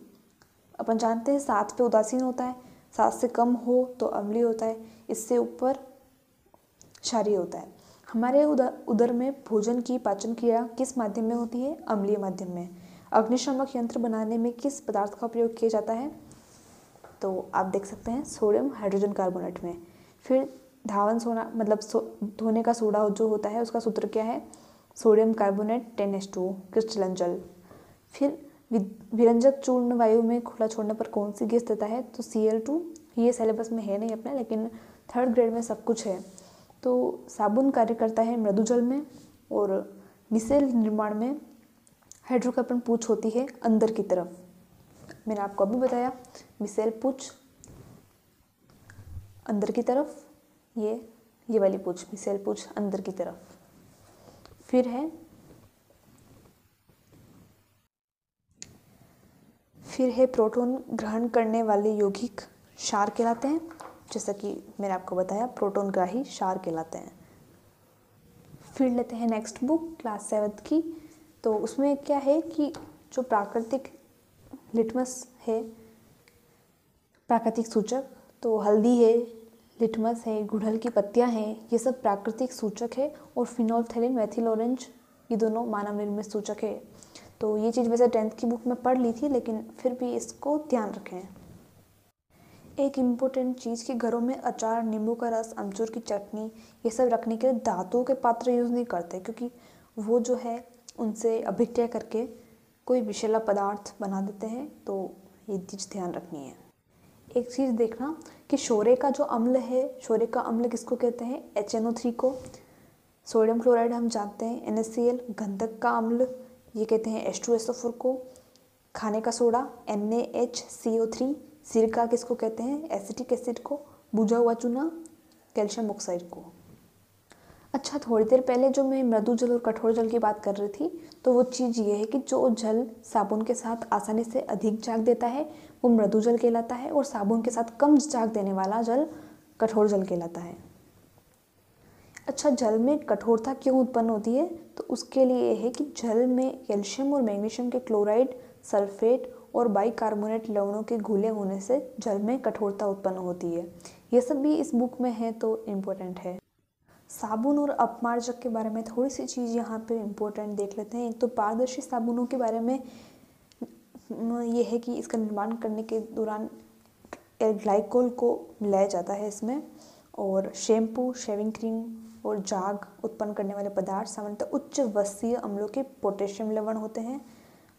अपन जानते हैं 7 पे उदासीन होता है, 7 से कम हो तो अम्लीय होता है, इससे ऊपर क्षारीय होता है। हमारे उदर में भोजन की पाचन क्रिया किस माध्यम में होती है? अम्लीय माध्यम में। अग्निशामक यंत्र बनाने में किस पदार्थ का प्रयोग किया जाता है? तो आप देख सकते हैं सोडियम हाइड्रोजन कार्बोनेट में। फिर धावन सोना मतलब धोने का सोडा जो होता है उसका सूत्र क्या है? सोडियम कार्बोनेट 10H2O क्रिस्टलन जल। फिर विरंजक चूर्ण वायु में खुला छोड़ने पर कौन सी गैस देता है? तो Cl2। ये सिलेबस में है नहीं अपने, लेकिन 3rd ग्रेड में सब कुछ है। तो साबुन कार्य करता है मृदु जल में, और मिसेल निर्माण में हाइड्रोकार्बन पूंछ होती है अंदर की तरफ। मैंने आपको अभी बताया मिसेल पूंछ अंदर की तरफ, ये वाली पूंछ मिसेल पूंछ अंदर की तरफ। फिर है प्रोटॉन ग्रहण करने वाले यौगिक क्षार कहलाते हैं, जैसा कि मैंने आपको बताया प्रोटॉन ग्राही क्षार कहलाते हैं। फिर लेते हैं नेक्स्ट बुक क्लास 7 की। तो उसमें क्या है कि जो प्राकृतिक लिटमस है, प्राकृतिक सूचक, तो हल्दी है, लिटमस है, गुड़हल की पत्तियां हैं, ये सब प्राकृतिक सूचक है। और फिनोल्फथालीन, मेथिल ऑरेंज, ये दोनों मानव निर्मित सूचक है। तो ये चीज़ वैसे 10th की बुक में पढ़ ली थी, लेकिन फिर भी इसको ध्यान रखें। एक इम्पोर्टेंट चीज़ कि घरों में अचार, नींबू का रस, अमचूर की चटनी, ये सब रखने के लिए धातुओं के पात्र यूज़ नहीं करते, क्योंकि वो जो है उनसे अभिक्रिया करके कोई विषैला पदार्थ बना देते हैं। तो ये चीज़ ध्यान रखनी है। एक चीज़ देखना कि शोरे का जो अम्ल है, शोरे का अम्ल किसको कहते हैं? HNO3 को। सोडियम क्लोराइड हम जानते हैं NaCl। गंधक का अम्ल ये कहते हैं H2SO4 को। खाने का सोडा NaHCO3। सिरका किसको कहते हैं? एसिटिक एसिड को। बुझा हुआ चूना कैल्शियम ऑक्साइड को। अच्छा, थोड़ी देर पहले जो मैं मृदु जल और कठोर जल की बात कर रही थी, तो वो चीज़ ये है कि जो जल साबुन के साथ आसानी से अधिक झाग देता है वो मृदु जल कहलाता है, और साबुन के साथ कम झाग देने वाला जल कठोर जल कहलाता है। अच्छा, जल में कठोरता क्यों उत्पन्न होती है? तो उसके लिए ये है कि जल में कैल्शियम और मैग्नीशियम के क्लोराइड, सल्फेट और बाइकार्बोनेट लवणों के घुले होने से जल में कठोरता उत्पन्न होती है। ये सब भी इस बुक में है तो इम्पोर्टेंट है। साबुन और अपमार्जक के बारे में थोड़ी सी चीज़ यहाँ पे इम्पोर्टेंट देख लेते हैं। एक तो पारदर्शी साबुनों के बारे में ये है कि इसका निर्माण करने के दौरान ग्लाइकोल को मिलाया जाता है इसमें, और शैम्पू, शेविंग क्रीम और झाग उत्पन्न करने वाले पदार्थ सामान्यतः उच्च वसीय अम्लों के पोटेशियम लवण होते हैं,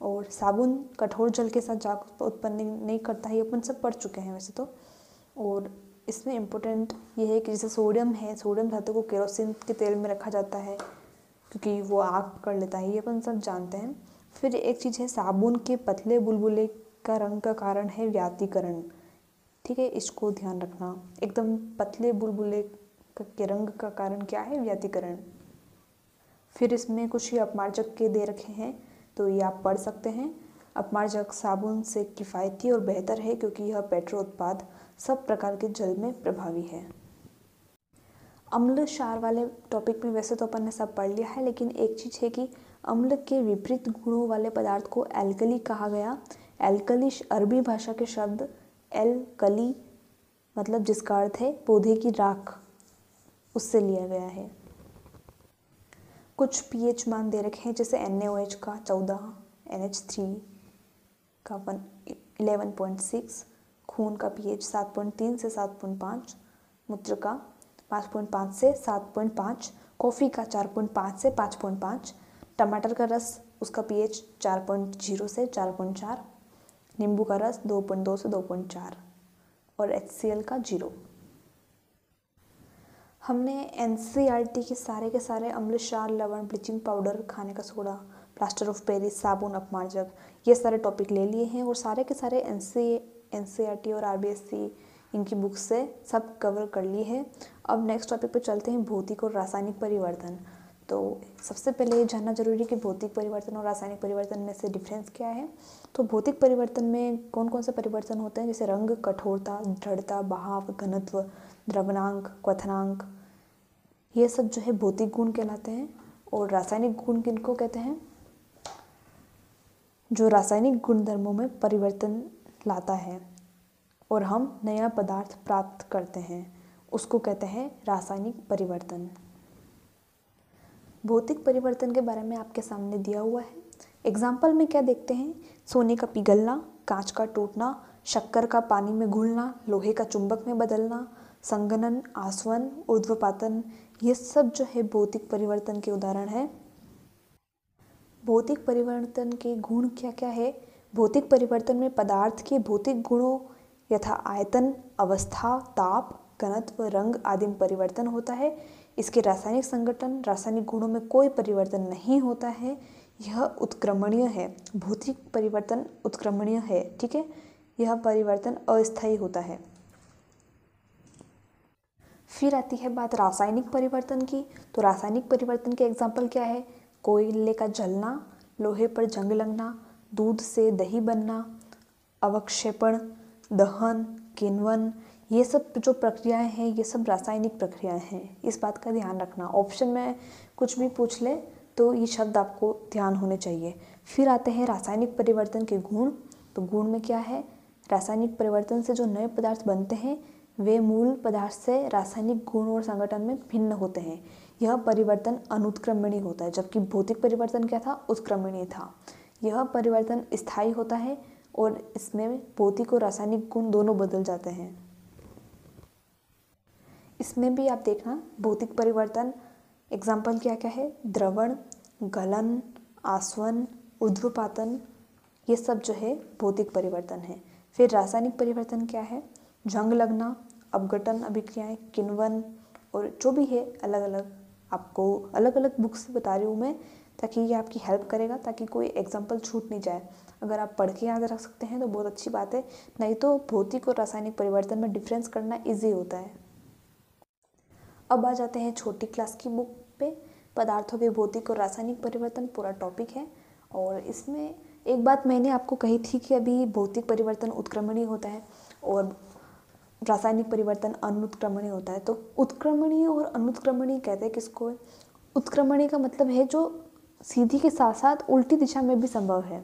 और साबुन कठोर जल के साथ झाग उत्पन्न नहीं करता है, ये अपन सब पढ़ चुके हैं वैसे तो। और इसमें इम्पोर्टेंट ये है कि जैसे सोडियम है, सोडियम धातु को केरोसिन के तेल में रखा जाता है क्योंकि वो आग कर लेता है, ये अपन सब जानते हैं। फिर एक चीज़ है, साबुन के पतले बुलबुले का रंग का कारण है व्यातीकरण। ठीक है, इसको ध्यान रखना। एकदम पतले बुलबुले के रंग का कारण क्या है? व्यातीकरण। फिर इसमें कुछ ही अपमार्जक के दे रखे हैं तो ये आप पढ़ सकते हैं। अपमार्जक साबुन से किफ़ायती और बेहतर है क्योंकि यह पेट्रो उत्पाद सब प्रकार के जल में प्रभावी है। अम्ल क्षार वाले टॉपिक में वैसे तो अपन ने सब पढ़ लिया है, लेकिन एक चीज़ है कि अम्ल के विपरीत गुणों वाले पदार्थ को एल्कली कहा गया। एल्कली अरबी भाषा के शब्द एल-कली मतलब जिसका अर्थ है पौधे की राख, उससे लिया गया है। कुछ पीएच मान दे रखे हैं, जैसे NaOH का 14, NH3 का 11.6, खून का पीएच 7.3 से 7.5, मूत्र का 5.5 से 7.5, कॉफ़ी का 4.5 से 5.5, टमाटर का रस उसका पीएच 4.0 से 4.4, नींबू का रस 2.2 से 2.4 और HCl का 0। हमने NCERT के सारे अम्ल क्षार, लवण, ब्लीचिंग पाउडर, खाने का सोडा, प्लास्टर ऑफ पेरिस, साबुन, अपमार्जक, ये सारे टॉपिक ले लिए हैं और सारे के सारे NCERT और RBSC इनकी बुक से सब कवर कर लिए हैं। अब नेक्स्ट टॉपिक पे चलते हैं, भौतिक और रासायनिक परिवर्तन। तो सबसे पहले ये जानना जरूरी है कि भौतिक परिवर्तन और रासायनिक परिवर्तन में से डिफरेंस क्या है। तो भौतिक परिवर्तन में कौन कौन से परिवर्तन होते हैं, जैसे रंग, कठोरता, दृढ़ता, बहाव, घनत्व, द्रवणांक, क्वथनांक, ये सब जो है भौतिक गुण कहलाते हैं। और रासायनिक गुण किनको कहते हैं? जो रासायनिक गुणधर्मों में परिवर्तन लाता है और हम नया पदार्थ प्राप्त करते हैं, उसको कहते हैं रासायनिक परिवर्तन। भौतिक परिवर्तन के बारे में आपके सामने दिया हुआ है। एग्जाम्पल में क्या देखते हैं? सोने का पिघलना, कांच का टूटना, शक्कर का पानी में घुलना, लोहे का चुंबक में बदलना, संघनन, आसवन, ऊर्ध्वपातन, ये सब जो है भौतिक परिवर्तन के उदाहरण है। भौतिक परिवर्तन के गुण क्या क्या है? भौतिक परिवर्तन में पदार्थ के भौतिक गुणों यथा आयतन, अवस्था, ताप, घनत्व, रंग आदि में परिवर्तन होता है। इसके रासायनिक संगठन, रासायनिक गुणों में कोई परिवर्तन नहीं होता है, यह उत्क्रमणीय है। भौतिक परिवर्तन उत्क्रमणीय है, ठीक है, यह परिवर्तन अस्थायी होता है। फिर आती है बात रासायनिक परिवर्तन की। तो रासायनिक परिवर्तन के एग्जाम्पल क्या है? कोयले का जलना, लोहे पर जंग लगना, दूध से दही बनना, अवक्षेपण, दहन, किण्वन, ये सब जो प्रक्रियाएं हैं ये सब रासायनिक प्रक्रियाएं हैं, इस बात का ध्यान रखना। ऑप्शन में कुछ भी पूछ ले तो ये शब्द आपको ध्यान होने चाहिए। फिर आते हैं रासायनिक परिवर्तन के गुण। तो गुण में क्या है? रासायनिक परिवर्तन से जो नए पदार्थ बनते हैं वे मूल पदार्थ से रासायनिक गुण और संगठन में भिन्न होते हैं। यह परिवर्तन अनुत्क्रमणीय होता है, जबकि भौतिक परिवर्तन क्या था? उत्क्रमणीय था। यह परिवर्तन स्थायी होता है और इसमें भौतिक और रासायनिक गुण दोनों बदल जाते हैं। इसमें भी आप देखना भौतिक परिवर्तन एग्जाम्पल क्या क्या है? द्रवण, गलन, आसवन, ऊर्ध्वपातन, ये सब जो है भौतिक परिवर्तन है। फिर रासायनिक परिवर्तन क्या है? जंग लगना, अपघटन अभिक्रियाएं, किण्वन, और जो भी है अलग अलग, आपको अलग अलग बुक से बता रही हूँ मैं ताकि ये आपकी हेल्प करेगा, ताकि कोई एग्जाम्पल छूट नहीं जाए। अगर आप पढ़ के याद रख सकते हैं तो बहुत अच्छी बात है, नहीं तो भौतिक और रासायनिक परिवर्तन में डिफरेंस करना ईजी होता है। अब आ जाते हैं छोटी क्लास की बुक पे। पदार्थों के भौतिक और रासायनिक परिवर्तन पूरा टॉपिक है। और इसमें एक बात मैंने आपको कही थी कि अभी भौतिक परिवर्तन उत्क्रमणीय होता है और रासायनिक परिवर्तन अनुत्क्रमणीय होता है। तो उत्क्रमणीय और अनुत्क्रमणीय कहते हैं किसको? उत्क्रमणीय का मतलब है जो सीधी के साथ साथ उल्टी दिशा में भी संभव है,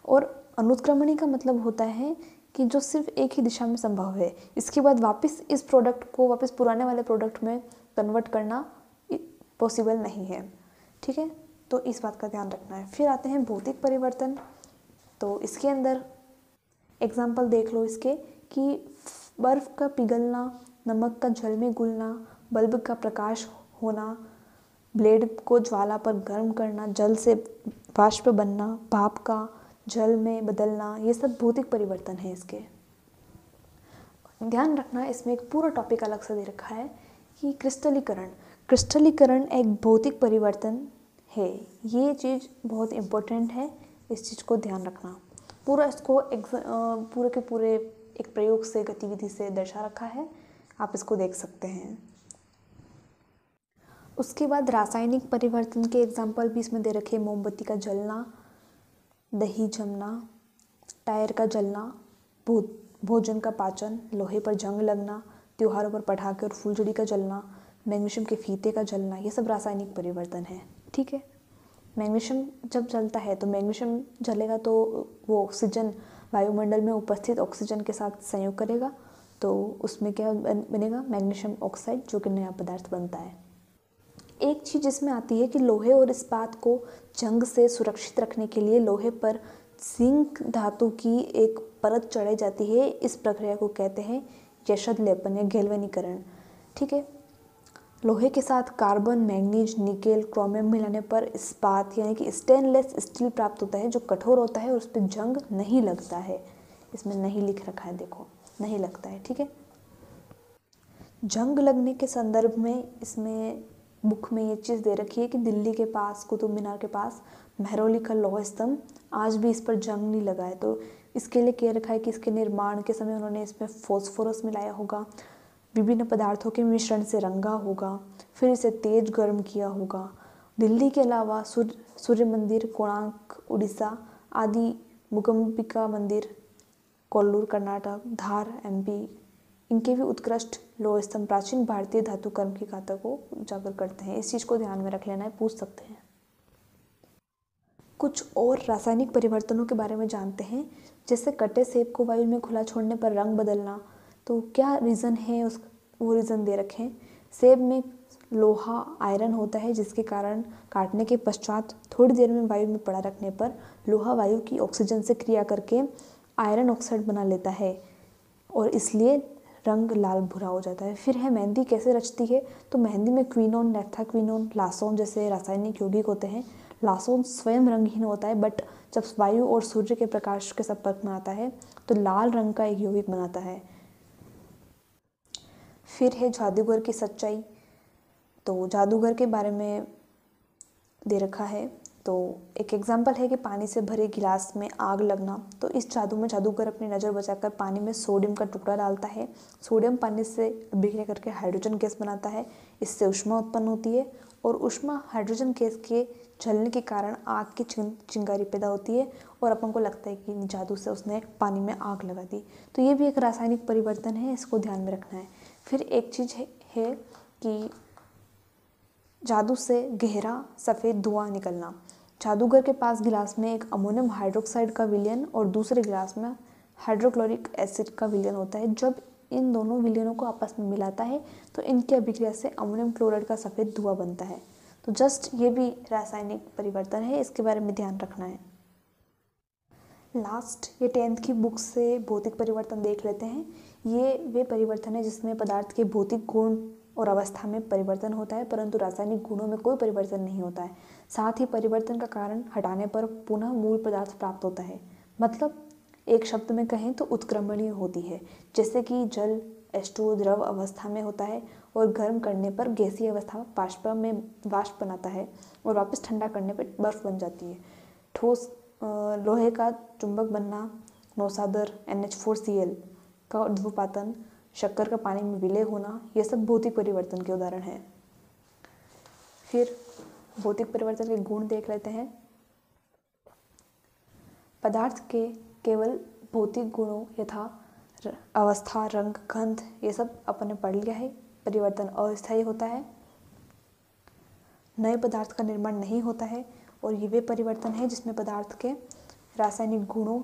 और अनुत्क्रमणीय का मतलब होता है कि जो सिर्फ एक ही दिशा में संभव है, इसके बाद वापस इस प्रोडक्ट को वापस पुराने वाले प्रोडक्ट में कन्वर्ट करना पॉसिबल नहीं है। ठीक है, तो इस बात का ध्यान रखना है। फिर आते हैं भौतिक परिवर्तन। तो इसके अंदर एग्जाम्पल देख लो इसके कि बर्फ़ का पिघलना, नमक का जल में घुलना, बल्ब का प्रकाश होना, ब्लेड को ज्वाला पर गर्म करना, जल से वाष्प बनना, भाप का जल में बदलना, ये सब भौतिक परिवर्तन है। इसके ध्यान रखना, इसमें एक पूरा टॉपिक अलग से दे रखा है कि क्रिस्टलीकरण। क्रिस्टलीकरण एक भौतिक परिवर्तन है। ये चीज़ बहुत इम्पोर्टेंट है, इस चीज़ को ध्यान रखना। पूरा इसको पूरे के पूरे एक प्रयोग से, गतिविधि से दर्शा रखा है, आप इसको देख सकते हैं। उसके बाद रासायनिक परिवर्तन के एग्जाम्पल भी इसमें दे रखे। मोमबत्ती का जलना, दही जमना, टायर का जलना, भोजन का पाचन, लोहे पर जंग लगना, त्योहारों पर पटाखे और फुलझड़ी का जलना, मैग्नीशियम के फीते का जलना, ये सब रासायनिक परिवर्तन है। ठीक है, मैग्नीशियम जब जलता है तो मैग्नीशियम जलेगा तो वो ऑक्सीजन वायुमंडल में उपस्थित ऑक्सीजन के साथ संयोग करेगा, तो उसमें क्या बनेगा? मैग्नीशियम ऑक्साइड, जो कि नया पदार्थ बनता है। एक चीज़ इसमें आती है कि लोहे और इस्पात को जंग से सुरक्षित रखने के लिए लोहे पर जिंक धातु की एक परत चढ़ाई जाती है। इस प्रक्रिया को कहते हैं यशद लेपन या गैल्वेनीकरण। ठीक है, लोहे के साथ कार्बन, मैंगनीज, निकेल, क्रोमियम मिलाने पर इस्पात यानी कि स्टेनलेस स्टील प्राप्त होता है, जो कठोर होता है और उस पर जंग नहीं लगता है। इसमें नहीं लिख रखा है, देखो, नहीं लगता है। ठीक है, जंग लगने के संदर्भ में इसमें बुक में ये चीज़ दे रखी है कि दिल्ली के पास कुतुब मीनार के पास मेहरौली का लौह स्तंभ आज भी इस पर जंग नहीं लगा है। तो इसके लिए कह रखा है कि इसके निर्माण के समय उन्होंने इसमें फॉस्फोरस मिलाया होगा, विभिन्न पदार्थों के मिश्रण से रंगा होगा, फिर इसे तेज गर्म किया होगा। दिल्ली के अलावा सूर्य मंदिर, कोणार्क उड़ीसा आदि, मूकाम्बिका मंदिर कोल्लूर कर्नाटक, धार MP, इनके भी उत्कृष्ट लोह स्तंभ प्राचीन भारतीय धातु कर्म की गाथा को उजागर करते हैं। इस चीज़ को ध्यान में रख लेना है, पूछ सकते हैं। कुछ और रासायनिक परिवर्तनों के बारे में जानते हैं, जैसे कटे सेब को वायु में खुला छोड़ने पर रंग बदलना। तो क्या रीज़न है, वो रीज़न दे रखे हैं। सेब में लोहा आयरन होता है, जिसके कारण काटने के पश्चात थोड़ी देर में वायु में पड़ा रखने पर लोहा वायु की ऑक्सीजन से क्रिया करके आयरन ऑक्साइड बना लेता है और इसलिए रंग लाल भूरा हो जाता है। फिर है मेहंदी कैसे रचती है। तो मेहंदी में क्विनोन, नेफ्थाक्विनोन, लासोन जैसे रासायनिक यौगिक होते हैं। लासोन स्वयं रंगहीन होता है, बट जब वायु और सूर्य के प्रकाश के संपर्क में आता है तो लाल रंग का एक यौगिक बनाता है। फिर है जादूगर की सच्चाई। तो जादूगर के बारे में दे रखा है। तो एक एग्जाम्पल है कि पानी से भरे गिलास में आग लगना। तो इस जादू में जादूगर अपनी नज़र बचाकर पानी में सोडियम का टुकड़ा डालता है। सोडियम पानी से बिखरे करके हाइड्रोजन गैस बनाता है, इससे ऊष्मा उत्पन्न होती है और ऊष्मा हाइड्रोजन गैस के जलने के कारण आग की चिंगारी पैदा होती है और अपन को लगता है कि जादू से उसने पानी में आग लगा दी। तो ये भी एक रासायनिक परिवर्तन है, इसको ध्यान में रखना है। फिर एक चीज़ है कि जादू से गहरा सफ़ेद धुआं निकलना। जादूगर के पास गिलास में एक अमोनियम हाइड्रोक्साइड का विलयन और दूसरे गिलास में हाइड्रोक्लोरिक एसिड का विलयन होता है। जब इन दोनों विलयनों को आपस में मिलाता है तो इनकी अभिक्रिया से अमोनियम क्लोराइड का सफ़ेद धुआं बनता है। तो जस्ट ये भी रासायनिक परिवर्तन है, इसके बारे में ध्यान रखना है। लास्ट ये 10th की बुक से भौतिक परिवर्तन देख लेते हैं। ये वे परिवर्तन है जिसमें पदार्थ के भौतिक गुण और अवस्था में परिवर्तन होता है, परंतु रासायनिक गुणों में कोई परिवर्तन नहीं होता है। साथ ही परिवर्तन का कारण हटाने पर पुनः मूल पदार्थ प्राप्त होता है। मतलब एक शब्द में कहें तो उत्क्रमणीय होती है, जैसे कि जल H2O द्रव अवस्था में होता है और गर्म करने पर गैसीय अवस्था वाष्प बनाता है और वापस ठंडा करने पर बर्फ बन जाती है। ठोस लोहे का चुंबक बनना, नौसादर NH4Cl का ध्रुवपातन, शक्कर का पानी में विलय होना, ये सब भौतिक परिवर्तन के उदाहरण हैं। फिर भौतिक परिवर्तन के गुण देख लेते हैं। पदार्थ के केवल भौतिक गुणों यथा अवस्था, रंग, गंध, ये सब अपन ने पढ़ लिया है। परिवर्तन अस्थायी होता है, नए पदार्थ का निर्माण नहीं होता है, और ये वे परिवर्तन है जिसमें पदार्थ के रासायनिक गुणों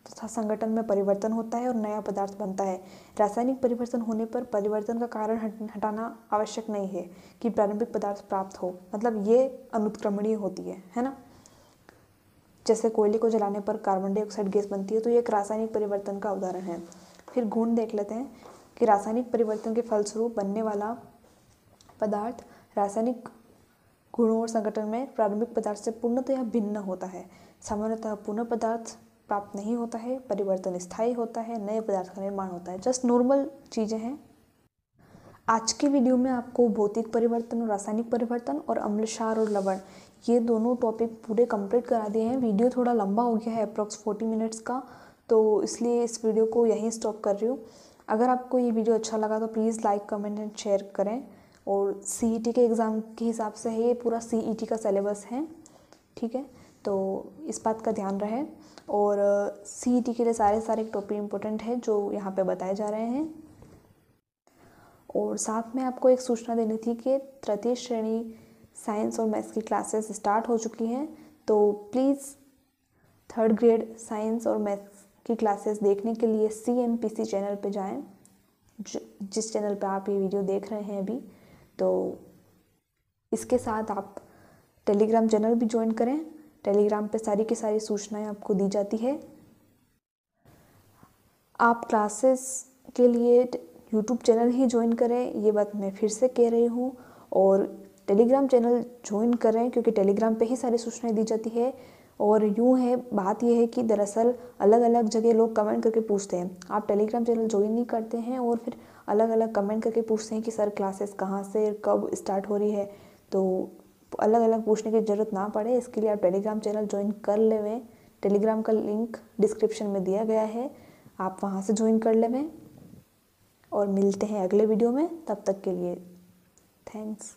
तथा संगठन में परिवर्तन होता है और नया पदार्थ बनता है। रासायनिक परिवर्तन होने पर परिवर्तन का कारण हटाना आवश्यक नहीं है कि प्रारंभिक पदार्थ प्राप्त हो, मतलब ये अनुत्क्रमणीय होती है ना। जैसे कोयले को जलाने पर कार्बन डाइऑक्साइड गैस बनती है, तो ये एक रासायनिक परिवर्तन का उदाहरण है। फिर गुण देख लेते हैं कि रासायनिक परिवर्तन के फलस्वरूप बनने वाला पदार्थ रासायनिक गुणों और संगठन में प्रारंभिक पदार्थ से पूर्णतः भिन्न होता है। सामान्यतः पुनः पदार्थ प्राप्त नहीं होता है, परिवर्तन स्थायी होता है, नए पदार्थ का निर्माण होता है। जस्ट नॉर्मल चीज़ें हैं। आज की वीडियो में आपको भौतिक परिवर्तन और रासायनिक परिवर्तन और अम्ल, क्षार और लवण, ये दोनों टॉपिक पूरे कंप्लीट करा दिए हैं। वीडियो थोड़ा लंबा हो गया है, अप्रॉक्स 40 मिनट्स का, तो इसलिए इस वीडियो को यहीं स्टॉप कर रही हूँ। अगर आपको ये वीडियो अच्छा लगा तो please like, comment and share करें। और CET के एग्ज़ाम के हिसाब से है, ये पूरा CET का सिलेबस है, ठीक है, तो इस बात का ध्यान रहे। और CET के लिए सारे टॉपिक इम्पोर्टेंट है जो यहाँ पे बताए जा रहे हैं। और साथ में आपको एक सूचना देनी थी कि तृतीय श्रेणी साइंस और मैथ्स की क्लासेस स्टार्ट हो चुकी हैं, तो प्लीज़ 3rd ग्रेड साइंस और मैथ्स की क्लासेस देखने के लिए CMPC चैनल पे जाएं, जिस चैनल पे आप ये वीडियो देख रहे हैं अभी। तो इसके साथ आप टेलीग्राम चैनल भी ज्वाइन करें। टेलीग्राम पे सारी की सारी सूचनाएं आपको दी जाती है। आप क्लासेस के लिए यूट्यूब चैनल ही ज्वाइन करें, ये बात मैं फिर से कह रही हूँ। और टेलीग्राम चैनल ज्वाइन करें क्योंकि टेलीग्राम पे ही सारी सूचनाएं दी जाती है। और यूँ है, बात यह है कि दरअसल अलग अलग जगह लोग कमेंट करके पूछते हैं, आप टेलीग्राम चैनल ज्वाइन नहीं करते हैं और फिर अलग अलग कमेंट करके पूछते हैं कि सर क्लासेस कहाँ से कब स्टार्ट हो रही है। तो अलग अलग पूछने की ज़रूरत ना पड़े, इसके लिए आप टेलीग्राम चैनल ज्वाइन कर लेवें। टेलीग्राम का लिंक डिस्क्रिप्शन में दिया गया है, आप वहाँ से ज्वाइन कर लेवें। और मिलते हैं अगले वीडियो में, तब तक के लिए थैंक्स।